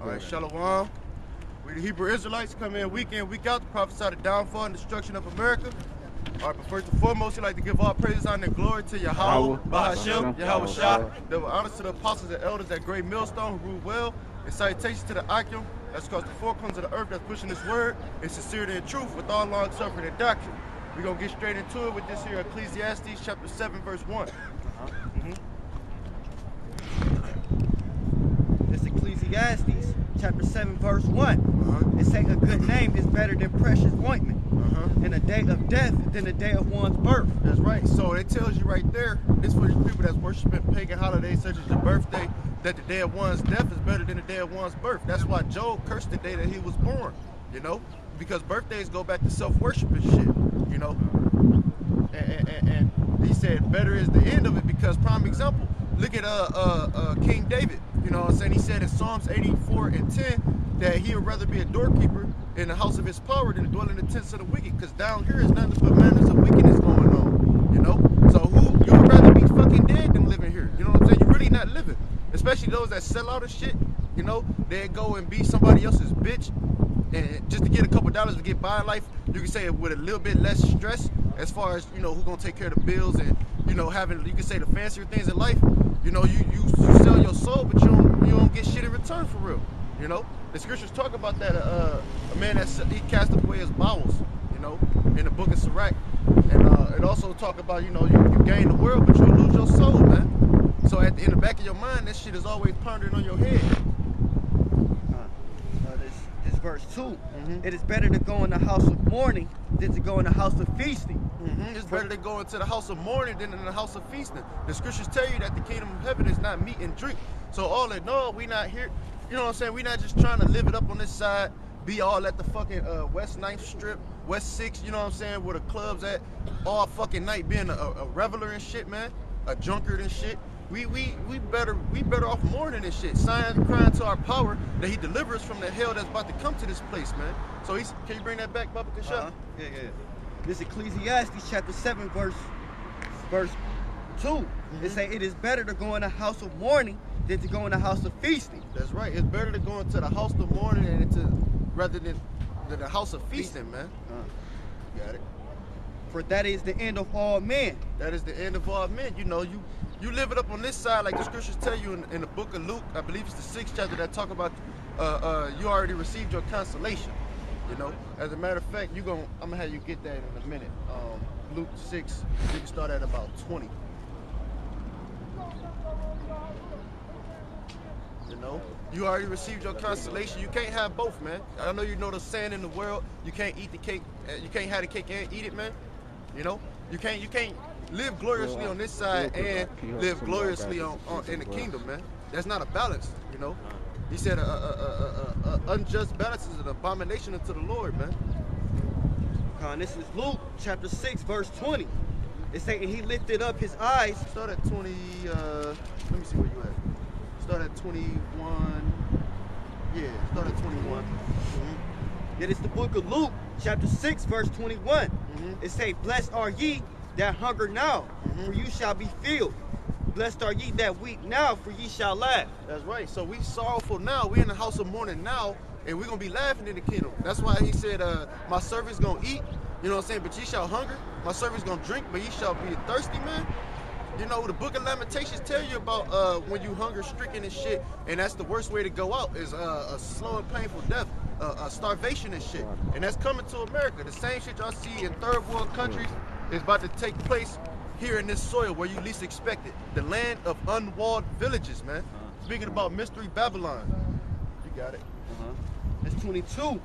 All right, Shalom. We the Hebrew Israelites come in week week out to prophesy the downfall and destruction of America. All right, but first and foremost, we'd like to give all praises, honor, and glory to Yahweh, Bahashem, Yahweh Shah. Double honors to the apostles and elders at Great Millstone who rule well, and salutations to the Akim that's across the four corners of the earth that's pushing this word in sincerity and truth with all long suffering and doctrine. We're going to get straight into it with this here Ecclesiastes chapter 7, verse 1. This Ecclesiastes chapter 7, verse 1. It says a good name is better than precious ointment. And a day of death than the day of one's birth. That's right. So it tells you right there, this for these people that's worshiping pagan holidays such as your birthday, that the day of one's death is better than the day of one's birth. That's why Job cursed the day that he was born, you know, because birthdays go back to self-worship and shit, you know. And he said better is the end of it because, prime example, look at King David, you know what I'm saying? He said in Psalms 84 and 10 that he would rather be a doorkeeper in the house of his power than to dwell in the tents of the wicked, because down here is nothing but manners of wickedness going on, you know? So you would rather be fucking dead than living here, you know what I'm saying? You're really not living, especially those that sell out of shit, you know? They go and be somebody else's bitch, and just to get a couple dollars to get by in life, you can say it with a little bit less stress as far as, you know, who's gonna take care of the bills and, you know, having, you can say the fancier things in life, you know, you sell your soul, but you don't get shit in return for real, you know? The scriptures talk about that a man he cast away his bowels, you know, in the book of Sirach. And it also talk about, you know, you gain the world, but you lose your soul, man. So in the back of your mind, that shit is always pondering on your head. This verse 2. It is better to go in the house of mourning than to go in the house of feasting. It's better to go into the house of mourning than in the house of feasting. The scriptures tell you that the kingdom of heaven is not meat and drink. So all in all, we not here. You know what I'm saying? We're not just trying to live it up on this side, be all at the fucking West 9th Strip, West 6, you know what I'm saying, where the clubs at all fucking night, being a reveler and shit, man, a drunkard and shit. We better off mourning and shit, sighing, crying to our power that he delivers us from the hell that's about to come to this place, man. So can you bring that back, Baba Kasha? Yeah. This Ecclesiastes chapter 7, verse 2. It say it is better to go in the house of mourning than to go in the house of feasting. That's right. It's better to go into the house of mourning rather than the house of feasting, man. You got it. For that is the end of all men. That is the end of all men. You know, you live it up on this side, like the scriptures tell you in the book of Luke. I believe it's the 6th chapter that talk about you already received your consolation. You know, as a matter of fact, I'm gonna have you get that in a minute. Luke 6, you can start at about 20. You know, you already received your consolation. You can't have both, man. I know you know the saying in the world, you can't eat the cake, you can't have the cake and eat it, man. You know, you can't live gloriously on this side and live gloriously in the kingdom, man. That's not a balance, you know. He said unjust balance is an abomination unto the Lord, man. And this is Luke chapter 6, verse 20. It's saying he lifted up his eyes. Start at 20, let me see where you at. Start at 21. Yeah, start at 21. It is the book of Luke, chapter 6, verse 21. It say, blessed are ye that hunger now, for you shall be filled. Blessed are ye that weep now, for ye shall laugh. That's right. So we sorrowful now. We in the house of mourning now, and we're going to be laughing in the kingdom. That's why he said, my servant's going to eat, you know what I'm saying, but ye shall hunger. My servant's going to drink, but ye shall be thirsty, man. You know, the book of Lamentations tell you about when you hunger stricken and shit, and that's the worst way to go out is a slow and painful death, starvation and shit. And that's coming to America. The same shit y'all see in third world countries is about to take place here in this soil where you least expect it. The land of unwalled villages, man. Speaking about mystery Babylon. You got it. It's 22.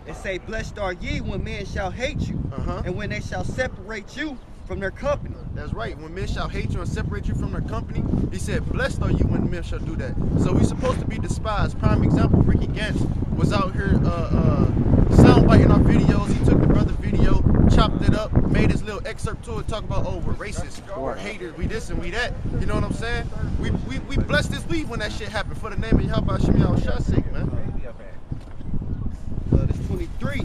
It say, blessed are ye when men shall hate you, and when they shall separate you from their company. That's right. When men shall hate you and separate you from their company, he said, blessed are you when men shall do that. So we supposed to be despised. Prime example, Ricky Gantz was out here soundbiting our videos. He took the brother video, chopped it up, made his little excerpt to it, talking about, oh, we're racist, we're haters, we this and we that. You know what I'm saying? We blessed this week when that shit happened for the name of Yahweh Hashem Yahweh Shah's sake, man. It's 23.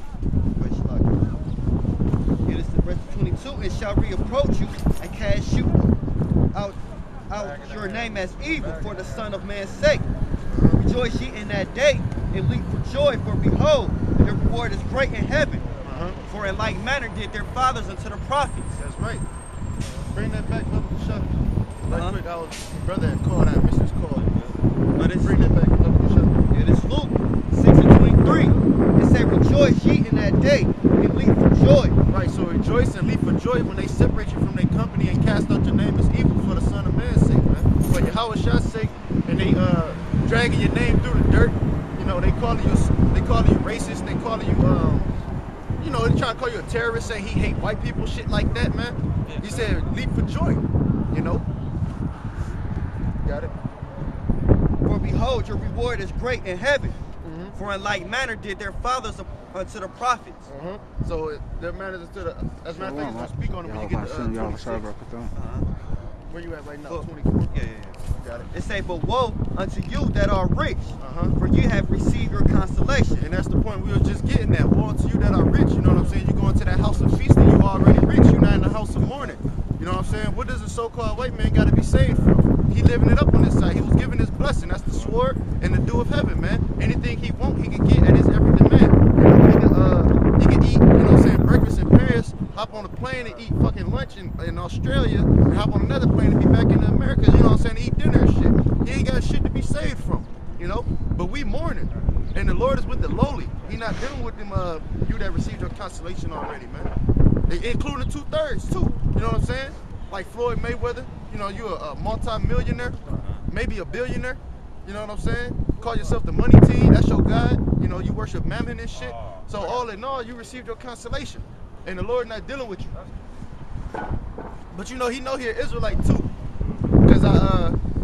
It is the verse 22. It shall reapproach you and cast you out your name as evil for the Son of Man's sake. rejoice ye in that day, and leap for joy, for behold, their reward is great in heaven. For in like manner did their fathers unto the prophets. That's right. Bring that back, brother. Shut right quick, my brother had called, I missed his call. But it's, bring that back, brother. Shut it is Luke 6:23. It said, rejoice ye in that day, and leap for joy. Right, so rejoice and leap for joy when they separate you from their company and cast out your name as evil for the Son of Man's sake, man. For Yahweh's sake, and they dragging your name through the dirt. You know, they calling you racist. They calling you you know, they trying to call you a terrorist, saying he hate white people, shit like that, man. He said leap for joy. You know. Got it. For behold, your reward is great in heaven. For in like manner did their fathers unto the prophets. So their manners unto the. As a matter of fact, you're gonna speak on it when you get to 26. Where you at right now? 24. Yeah. Got it. It say, but woe unto you that are rich, for you have received your consolation. And that's the point we were just getting at. Woe unto you that are rich. You know what I'm saying? You go into that house of feasting, you already rich. You're not in the house of mourning. You know what I'm saying? What does a so-called white man got to be saved from? He living it up on this side. He was given his blessing. That's the sword and the dew of heaven, man. Anything he want, he can get at his every demand. He can eat, you know what I'm saying, breakfast in Paris, hop on a plane and eat fucking lunch in Australia, and hop on another plane and be back in America, you know what I'm saying, to eat dinner and shit. He ain't got shit to be saved from, you know? But we mourning. And the Lord is with the lowly. He not dealing with them, you that received your consolation already, man. They, including 2/3 too, you know what I'm saying? Like Floyd Mayweather, you know, you a multi-millionaire, maybe a billionaire, you know what I'm saying? Call yourself the money team, that's your God. You know, you worship mammon and shit. So all in all, you received your consolation. And the Lord not dealing with you. But you know, he he an Israelite too. Because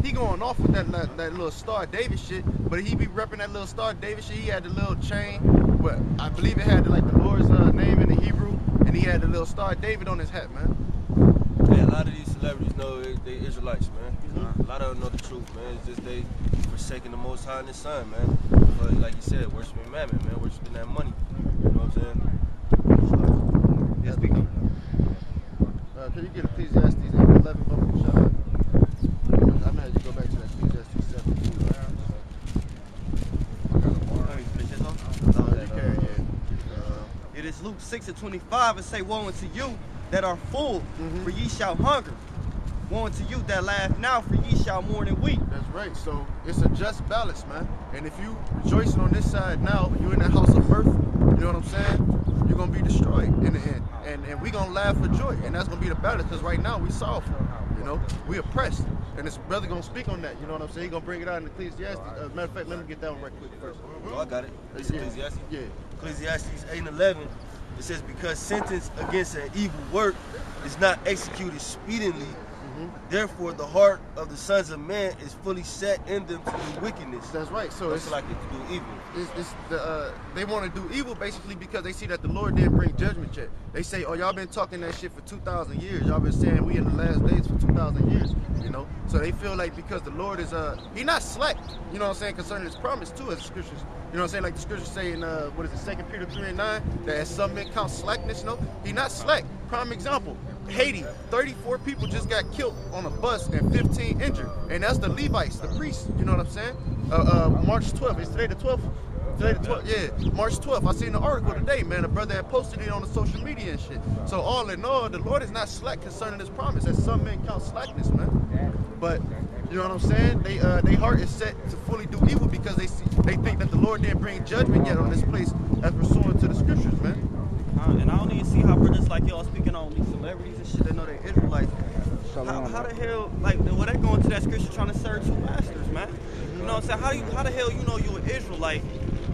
he going off with that little Star David shit. But he be repping that little Star David shit. He had the little chain. But I believe it had like the Lord's name in the Hebrew. And he had the little Star David on his hat, man. Yeah, a lot of these celebrities know they Israelites, man. A lot of them know the truth, man. It's just they forsaking the Most High and His Son, man. But like you said, worshiping mammon, man. Worshiping that money. You know what I'm saying? Yes, speak on. Can you get Ecclesiastes 8:11 bubble shot? I'm gonna have you go back to that Ecclesiastes 7. You can, yeah. It is Luke 6:25. It say, woe unto you that are full, for ye shall hunger. Woe unto you that laugh now, for ye shall mourn and weep. That's right. So it's a just balance, man. And if you rejoicing on this side now, you in that house of birth, you know what I'm saying? You're gonna be destroyed in the end. And we gonna laugh for joy. And that's gonna be the balance, because right now we sorrowful. You know, we oppressed. And this brother gonna speak on that, you know what I'm saying? He gonna bring it out in Ecclesiastes. Matter of fact, let me get that one right quick first. Oh, I got it. It's Ecclesiastes. Yeah. Ecclesiastes 8:11. It says, because sentence against an evil work is not executed speedily, therefore the heart of the sons of man is fully set in them to do wickedness. That's right. So it's like it to do evil. They want to do evil basically because they see that the Lord didn't bring judgment yet. They say, oh, y'all been talking that shit for 2,000 years. Y'all been saying we in the last days for 2,000 years, you know? So they feel like because the Lord is, he not slack, you know what I'm saying, concerning his promise too, as the scriptures, you know what I'm saying, like the scriptures say in, what is it, 2 Peter 3:9, that as some men count slackness, no? He not slack. Prime example, Haiti, 34 people just got killed on a bus and 15 injured. And that's the Levites, the priests, you know what I'm saying? March 12th, is today the 12th? Today the 12th, yeah, March 12th. I seen the article today, man. A brother had posted it on the social media and shit. So all in all, the Lord is not slack concerning his promise. As some men count slackness, man. But you know what I'm saying? They heart is set to fully do evil because they think that the Lord didn't bring judgment yet on this place as pursuant to the scriptures, man. And I don't even see how brothers like y'all speaking on these celebrities and shit. They know they Israelites. How the hell, like, well, they going to that scripture trying to serve two masters, man? You know what I'm saying? How the hell you know you an Israelite?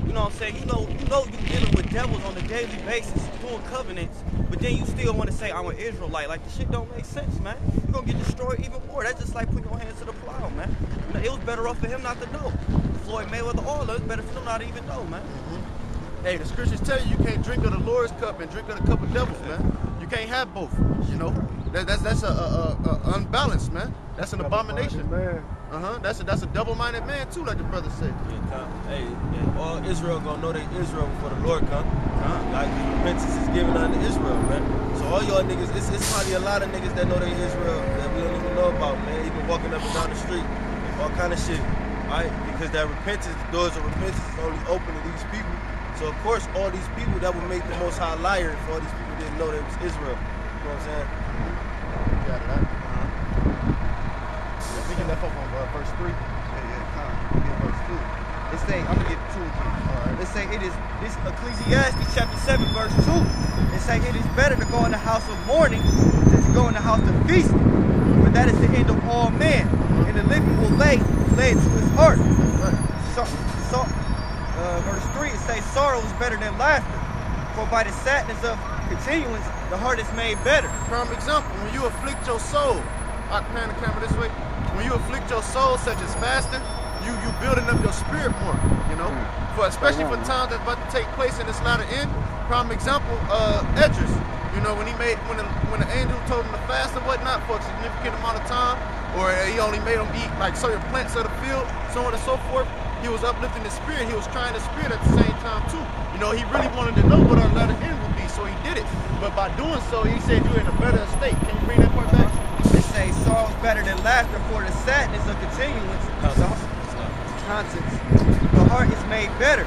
You know what I'm saying? You know you dealing with devils on a daily basis, doing covenants, but then you still want to say I'm an Israelite. Like, the shit don't make sense, man. You're gonna get destroyed even more. That's just like putting your hands to the plow, man. You know, it was better off for him not to know. Floyd Mayweather, all of it's better for them not to even know, man. Hey, the scriptures tell you can't drink of the Lord's cup and drink of the cup of devils, man. You can't have both, you know. That's a unbalanced, man. That's an abomination. That's a double-minded man too, like the brother said. Hey, all Israel gonna know they Israel before the Lord come. Like repentance is given unto Israel, man. So all y'all niggas, it's probably a lot of niggas that know they Israel that we don't even know about, man. Even walking up and down the street, all kind of shit. right? Because that repentance, the doors of repentance is only open to these people. So of course, all these people that would make the Most High liar if all these people didn't know that it was Israel. You know what I'm saying? You got it, right? I think you left off on verse 3. Yeah, verse 2. It say, I'm gonna get 2 again. Alright. It say this Ecclesiastes chapter 7, verse 2. It say it is better to go in the house of mourning than to go in the house of feasting. For that is the end of all men, and the living will lay it to his heart. Verse 3, it says sorrow is better than laughter, for by the sadness of continuance the heart is made better. Prime example, when you afflict your soul, I pan the camera this way. When you afflict your soul, such as fasting, you building up your spirit more, you know. For especially for times that's about to take place in this latter end. Prime example, Edris. You know, when the angel told him to fast and whatnot for a significant amount of time, or he only made him eat like certain plants of the field, so on and so forth. He was uplifting the spirit. He was trying the spirit at the same time too. You know, he really wanted to know what our latter end would be, so he did it. But by doing so, he said you're in a better state. Can you bring that part back? It say sorrow is better than laughter, for the sadness of continuance. The heart is made better.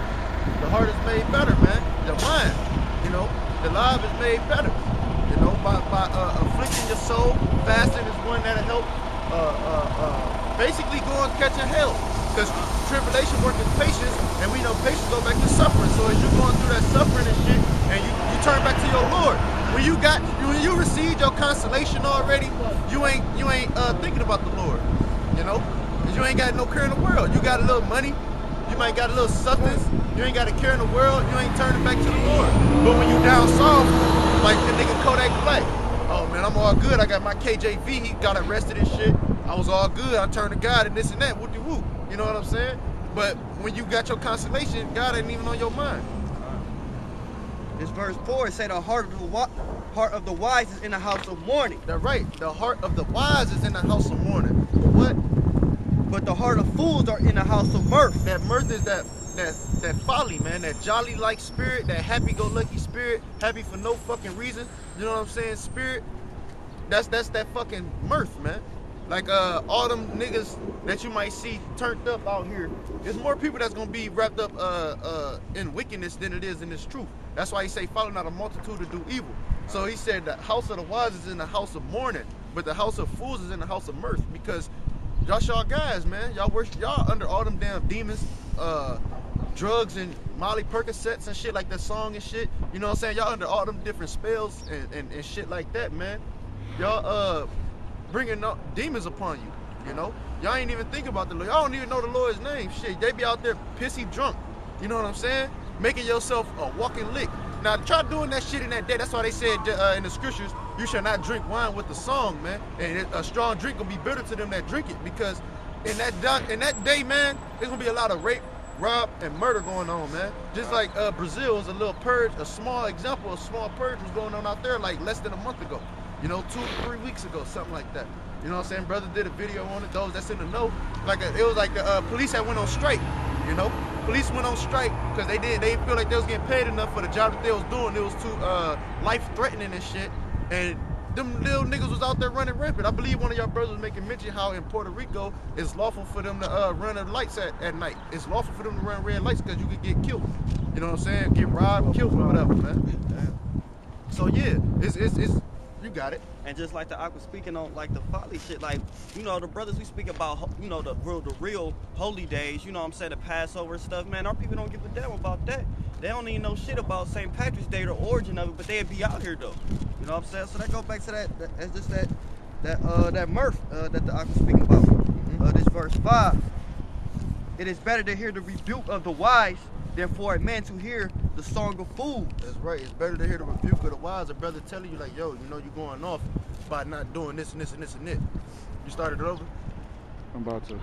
The heart is made better, man. Your mind, you know, the life is made better. You know, by afflicting your soul. Fasting is one that'll help. Basically, going catching hell. Because tribulation works with patience, and we know patience go back to suffering. So as you're going through that suffering and shit, and you turn back to your Lord, when you received your consolation already, you ain't thinking about the Lord, you know. Cause you ain't got no care in the world. You got a little money, you might got a little substance, you ain't got a care in the world, you ain't turning back to the Lord. But when you down soft, like the nigga Kodak Black, oh man, I'm all good. I got my KJV, he got arrested and shit. I was all good. I turned to God and this and that. Whoop de whoop. You know what I'm saying? But when you got your consolation, God ain't even on your mind. This verse 4, it say the heart of the wise is in the house of mourning. That's right. The heart of the wise is in the house of mourning. What? But the heart of fools are in the house of mirth. That mirth is that folly, man. That jolly-like spirit, that happy-go-lucky spirit, happy for no fucking reason. You know what I'm saying? Spirit. That's that fucking mirth, man. Like all them niggas that you might see turned up out here, there's more people that's gonna be wrapped up in wickedness than it is in this truth. That's why he say follow not a multitude to do evil. So he said the house of the wise is in the house of mourning, but the house of fools is in the house of mirth. Because y'all guys, man, y'all under all them damn demons, drugs and Molly Percocets and shit like that song and shit. You know what I'm saying? Y'all under all them different spells and shit like that, man. Y'all bringing demons upon you, you know? Y'all ain't even think about the Lord. Y'all don't even know the Lord's name. Shit, they be out there pissy drunk. You know what I'm saying? Making yourself a walking lick. Now, try doing that shit in that day. That's why they said in the scriptures, you shall not drink wine with the song, man. And a strong drink will be bitter to them that drink it. Because in that day, man, there's going to be a lot of rape, rob, and murder going on, man. Just like Brazil is a little purge, a small example of small purge was going on out there like less than a month ago. You know, 2 to 3 weeks ago, something like that. You know what I'm saying? Brother did a video on it. Those that's in the know, it was like the police had went on strike. You know, police went on strike because they feel like they was getting paid enough for the job that they was doing. It was too life-threatening and shit. And them little niggas was out there running rampant. I believe one of y'all brothers was making mention how in Puerto Rico it's lawful for them to run the lights at night. It's lawful for them to run red lights because you could get killed. You know what I'm saying? Get robbed, killed, or whatever, man. So yeah, it's you got it. And just like the Aqua speaking on like the folly shit, like, you know, the brothers we speak about, you know, the real holy days, you know what I'm saying, the Passover stuff, man, our people don't give a damn about that. They don't even know shit about St. Patrick's Day, the origin of it, but they'd be out here though. You know what I'm saying? So that goes back to that mirth that the Aqua speaking about. This verse 5. It is better to hear the rebuke of the wise than for a man to hear the song of fools. That's right. It's better to hear the rebuke of the wise, a brother telling you like, yo, you know, you're going off by not doing this and this and this and this. You started it over? I'm about to.